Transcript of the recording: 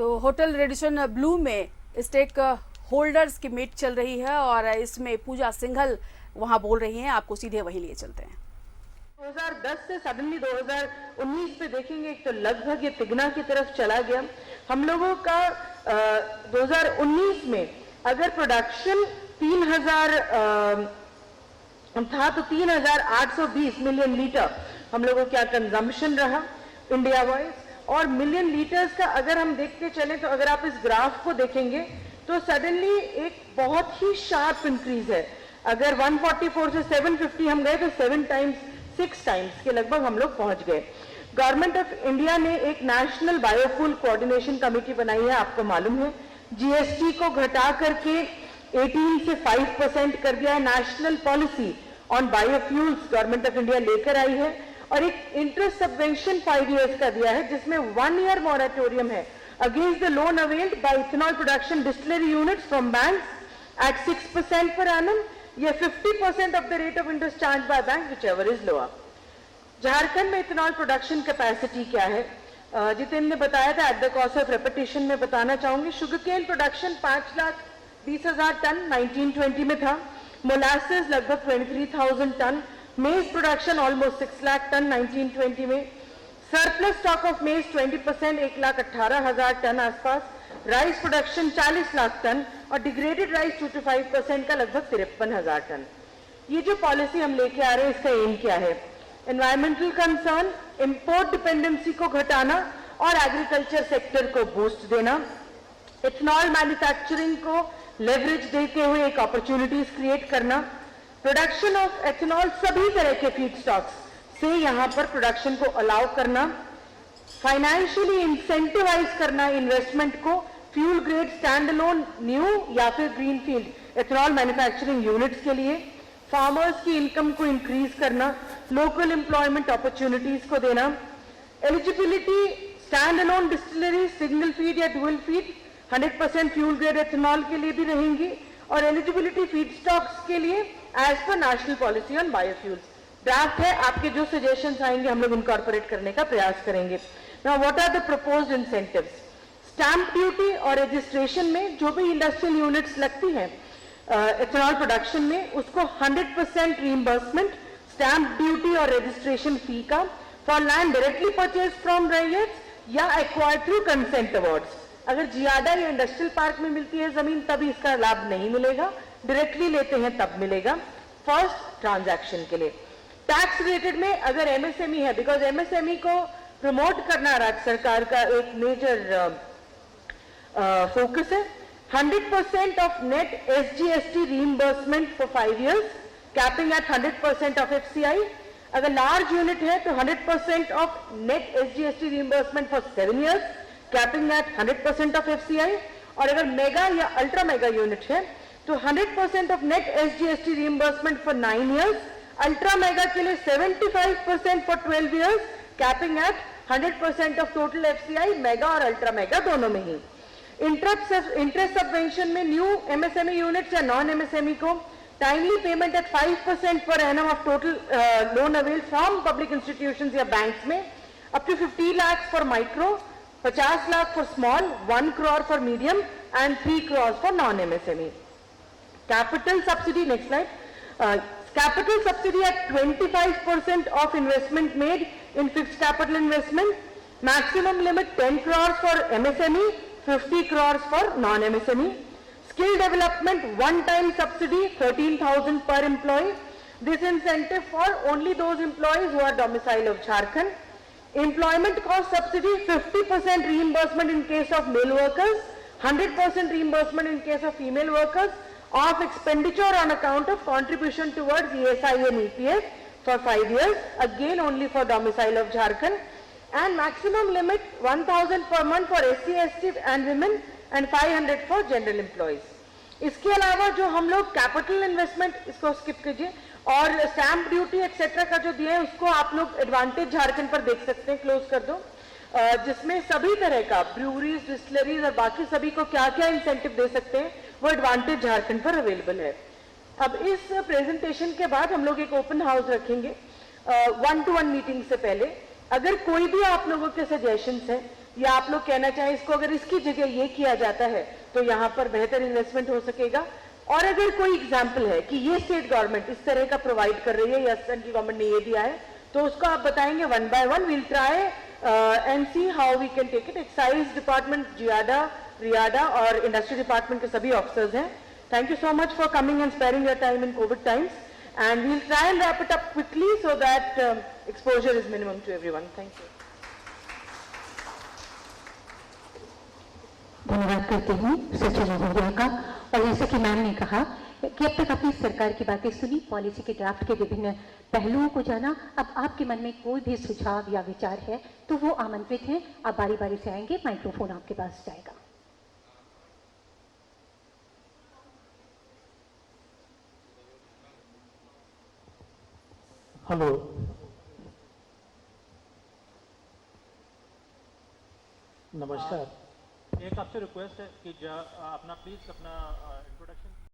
तो hotel Radisson Blu में stake holders की मीट चल रही है और इसमें पूजा सिंघल वहां बोल रही हैं। आपको सीधे वहीं लिए चलते हैं। 2010 से सडनली 2019 पे देखेंगे तो लगभग ये तिगना की तरफ चला गया। हम लोगों का 2019 में अगर प्रोडक्शन 3000 था तो 3820 मिलियन लीटर हम लोगों का कंजम्पशन रहा इंडिया वाइज। और मिलियन लीटर्स का अगर हम देखते चले तो अगर आप इस ग्राफ को देखेंगे तो सडनली एक बहुत ही शार्प इंक्रीज है। अगर 144 से 750 हम गए तो 6 टाइम्स के लगभग हम लोग पहुंच गए। गवर्नमेंट ऑफ इंडिया ने एक नेशनल बायोफ्यूल कोऑर्डिनेशन कमेटी बनाई है, आपको मालूम है। जीएसटी को घटा करके 18 से 5% कर दिया है। National policy on biofuels government of India लेकर आई है और एक इंटरेस्ट सबवेंशन 5 इयर्स का दिया है जिसमें 1 ईयर मॉरेटोरियम है against the loan availed by ethanol production distillery units from banks at 6% per annum या 50% of the rate of interest charge by bank whichever is lower. Jharkhand में इथेनॉल प्रोडक्शन कैपेसिटी क्या है? जितेंद्र ने बताया था, at the cost of repetition में बताना चाहूंगी। शुगरकेन प्रोडक्शन 5,20,000 टन 1920 में था। मोलासेस लगभग 23,000 टन। मेज प्रोडक्शन ऑलमोस्ट 6 लाख टन 1920 में। सरप्लस स्टॉक ऑफ मेज 20% 1,18,000 टन आसपास। राइस प्रोडक्शन 40 लाख टन और डिग्रेडेड राइस 2 to 5% का लगभग 53,000 टन। ये जो पॉलिसी हम लेके आ रहे हैं इसका एम क्या है? एनवायरमेंटल कंसर्न, इंपोर्ट डिपेंडेंसी को घटाना और एग्रीकल्चर सेक्टर को बूस्ट देना। इथेनॉल मैन्युफैक्चरिंग को लेवरेज देते हुए एक अपॉर्चुनिटीज क्रिएट करना। प्रोडक्शन ऑफ एथेनॉल सभी तरह के फीड स्टॉक्स से यहाँ पर प्रोडक्शन को अलाउ करना। फाइनेंशियली इंसेंटिवाइज करना इन्वेस्टमेंट को fuel grade stand alone new या फिर ग्रीनफील्ड एथेनॉल मैन्युफैक्चरिंग यूनिट्स के लिए। फार्मर्स की इनकम को इंक्रीज करना, लोकल एम्प्लॉयमेंट अपॉर्चुनिटीज को देना। Eligibility stand alone distillery single feed या dual feed 100% fuel grade ethanol के लिए भी रहेंगी और एलिजिबिलिटी फीड स्टॉक्स के लिए एज पर national policy on biofuels. Draft है, आपके जो सजेशंस आएंगे हम लोग इनकॉर्पोरेट करने का प्रयास करेंगे। Now what are the proposed incentives? Stamp duty और रजिस्ट्रेशन में जो भी इंडस्ट्रियल यूनिट्स लगती हैं एथेनॉल प्रोडक्शन में उसको 100% रीइंबर्समेंट स्टैंप ड्यूटी और रजिस्ट्रेशन फी का for land directly purchase from ryots या एक्वायर्ड थ्रू कंसेंट अवार्ड्स। अगर जियाडा या इंडस्ट्रियल पार्क में मिलती है जमीन तभी इसका लाभ नहीं मिलेगा, डायरेक्टली लेते हैं तब मिलेगा फर्स्ट ट्रांजैक्शन के लिए। टैक्स रिलेटेड में अगर एमएसएमई है, बिकॉज एमएसएमई को प्रमोट करना राज्य सरकार का एक मेजर फोकस है। 100% of net SGST reimbursement for 5 years, capping at 100% of FCI. अगर large unit है तो 100% of net SGST reimbursement for 7 years, capping at 100% of FCI. और अगर मेगा या अल्ट्रा मेगा यूनिट है तो 100% of net SGST reimbursement for 9 years, ultra mega के लिए 75% for 12 years, capping at 100% of total FCI, mega और अल्ट्रा मेगा दोनों में ही। इंटरेस्ट सबवेंशन में न्यू एमएसएमई यूनिट्स या नॉन एमएसएमई को टाइमली पेमेंट एट 5% पर annum of total loan avail from public institutions या बैंक्स में, up to 50 lakh for micro, 50 lakh for small, 1 crore for medium and 3 crores for non MSME. Capital subsidy, next slide. Capital subsidy at 25% of investment made in fixed capital investment. Maximum limit 10 crores for MSME, 50 crores for non-MSME. Skill development one-time subsidy 13,000 per employee. This incentive for only those employees who are domicile of Jharkhand. Employment cost subsidy 50% reimbursement in case of male workers, 100% reimbursement in case of female workers of expenditure on account of contribution towards ESI and EPF for 5 years, again only for domicile of Jharkhand. And maximum limit 1,000 per month for SC, ST and women and 500 for general employees. इसके अलावा जो हम लोग capital investment, इसको skip कीजिए, और stamp duty etcetera का जो दिया है उसको आप लोग एडवांटेज झारखंड पर देख सकते हैं, क्लोज कर दो, जिसमें सभी तरह का ब्रूवरीज, डिस्टिलरीज और बाकी सभी को क्या क्या इंसेंटिव दे सकते हैं वो एडवांटेज झारखंड पर अवेलेबल है। अब इस प्रेजेंटेशन के बाद हम लोग एक ओपन हाउस रखेंगे 1-to-1 मीटिंग से पहले। अगर कोई भी आप लोगों के सजेशंस हैं या आप लोग कहना चाहें इसको अगर इसकी जगह ये किया जाता है तो यहाँ पर बेहतर इन्वेस्टमेंट हो सकेगा। और अगर कोई एग्जाम्पल है कि ये स्टेट गवर्नमेंट इस तरह का प्रोवाइड कर रही है या सेंट्रल गवर्नमेंट ने ये दिया है, तो उसको आप बताएंगे one by one. Will try and see how we can take it. Excise department, JIADA, RIADA और इंडस्ट्री डिपार्टमेंट के सभी ऑफिसर्स हैं। Thank you so much for coming and sparing your time in COVID times, and we'll try and wrap it up quickly so that exposure is minimum to everyone. Thank you. धन्यवाद करती हूँ सचिव महोदया का। और जैसा कि मैम ने कहा कि अब तक आपने सरकार की बातें सुनी, पॉलिसी के ड्राफ्ट के विभिन्न पहलुओं को जाना। अब आपके मन में कोई भी सुझाव या विचार है तो वो आमंत्रित हैं। आप बारी बारी से आएंगे, माइक्रोफोन आपके पास जाएगा। हेलो, नमस्कार। एक आपसे रिक्वेस्ट है कि अपना प्लीज अपना इंट्रोडक्शन